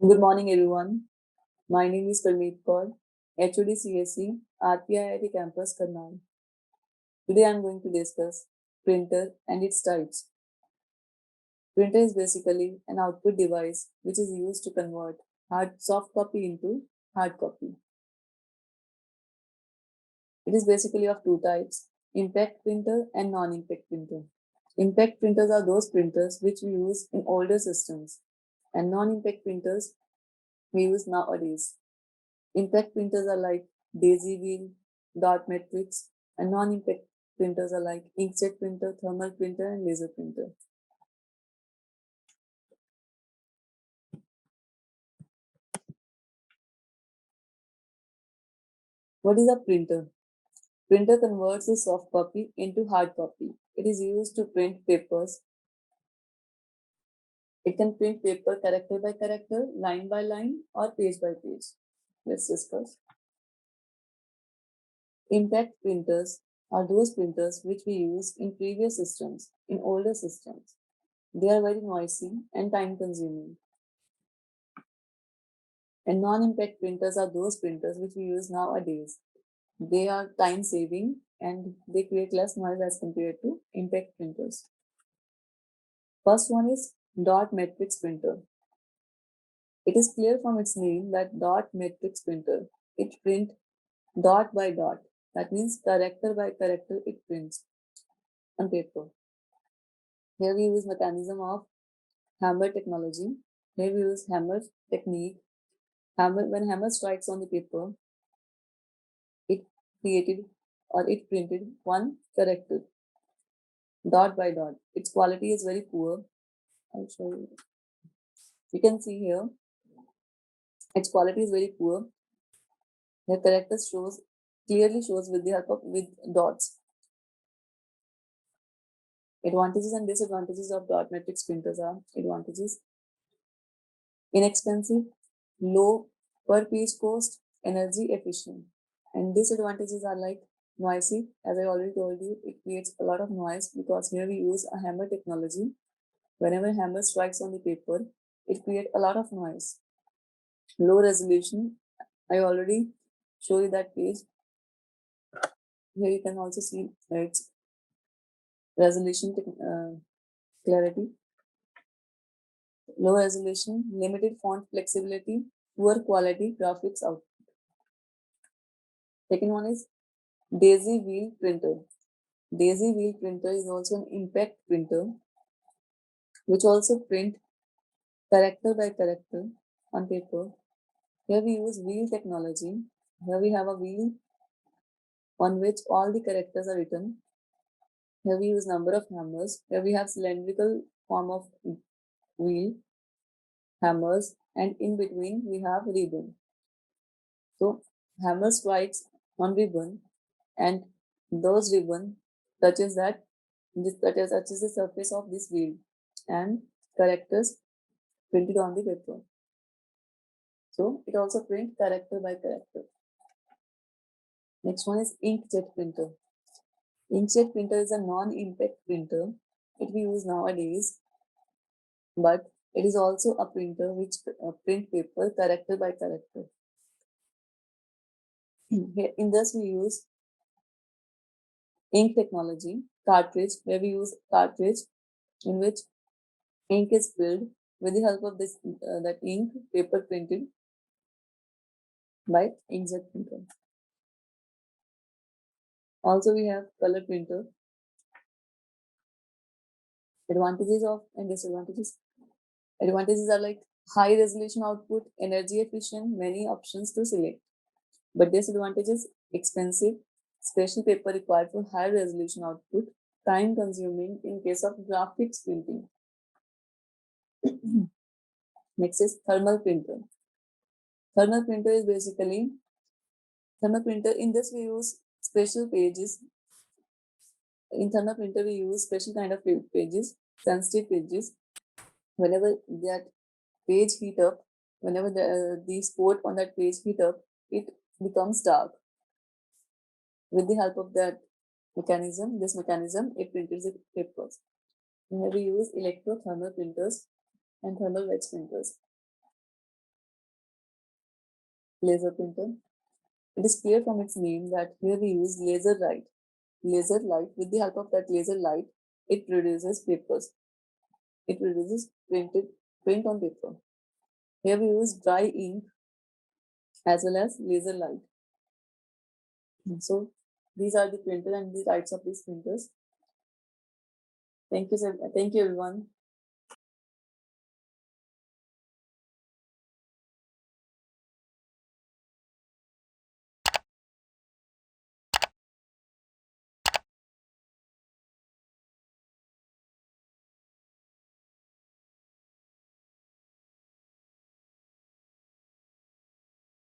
Good morning, everyone. My name is Parmeet Kaur, HOD CSE, RPIIT Campus, Karnal. Today, I am going to discuss printer and its types. Printer is basically an output device which is used to convert soft copy into hard copy. It is basically of two types: impact printer and non-impact printer. Impact printers are those printers which we use in older systems, and non-impact printers we use nowadays. Impact printers are like daisy wheel, dot matrix, and non-impact printers are like inkjet printer, thermal printer, and laser printer. What is a printer? Printer converts a soft copy into hard copy. It is used to print papers. It can print paper character by character, line by line, or page by page. Let's discuss. Impact printers are those printers which we use in previous systems, in older systems. They are very noisy and time consuming. And non-impact printers are those printers which we use nowadays. They are time saving and they create less noise as compared to impact printers. First one is dot matrix printer. It is clear from its name that dot matrix printer. It prints dot by dot. That means character by character it prints on paper. Here we use mechanism of hammer technology. Here we use hammer technique. When hammer strikes on the paper, it created or it printed one character dot by dot. Its quality is very poor. I'll show you. You can see here, its quality is very poor. The character clearly shows with the help of with dots. Advantages and disadvantages of dot matrix printers are: advantages: inexpensive, low per page cost, energy efficient. And disadvantages are like noisy. As I already told you, it creates a lot of noise because here we use a hammer technology. Whenever hammer strikes on the paper, it creates a lot of noise. Low resolution. I already show you that page. Here you can also see its resolution clarity. Low resolution, limited font flexibility, poor quality graphics output. Second one is daisy wheel printer. Daisy wheel printer is also an impact printer which also print character by character on paper. Here we use wheel technology. Here we have a wheel on which all the characters are written. Here we use number of hammers. Here we have cylindrical form of wheel, hammers, and in between we have ribbon. So hammer strikes on ribbon, and those ribbon touches touches the surface of this wheel, and characters printed on the paper. So it also prints character by character. Next one is inkjet printer. Inkjet printer is a non-impact printer. It we use nowadays, but it is also a printer which print paper character by character. In this we use ink technology, cartridge, where we use cartridge in which ink is filled. With the help of this that ink, paper printed by inkjet printer. Also we have color printer. Advantages of and disadvantages. Advantages are like high resolution output, energy efficient, many options to select. But disadvantages: expensive, special paper required for high resolution output, time consuming in case of graphics printing. Next is thermal printer. Thermal printer is basically thermal printer. In this we use special pages. In thermal printer we use special kind of pages, sensitive pages. Whenever that page heat up, whenever the spot on that page heat up, it becomes dark. With the help of that mechanism, it prints the papers. Here we use electrothermal printers and thermal wedge printers. laser printer. It is clear from its name that here we use laser light. Laser light, with the help of that laser light, it produces papers. It produces print on paper. Here we use dry ink as well as laser light. So these are the printer and the types of these printers. Thank you, sir. Thank you, everyone.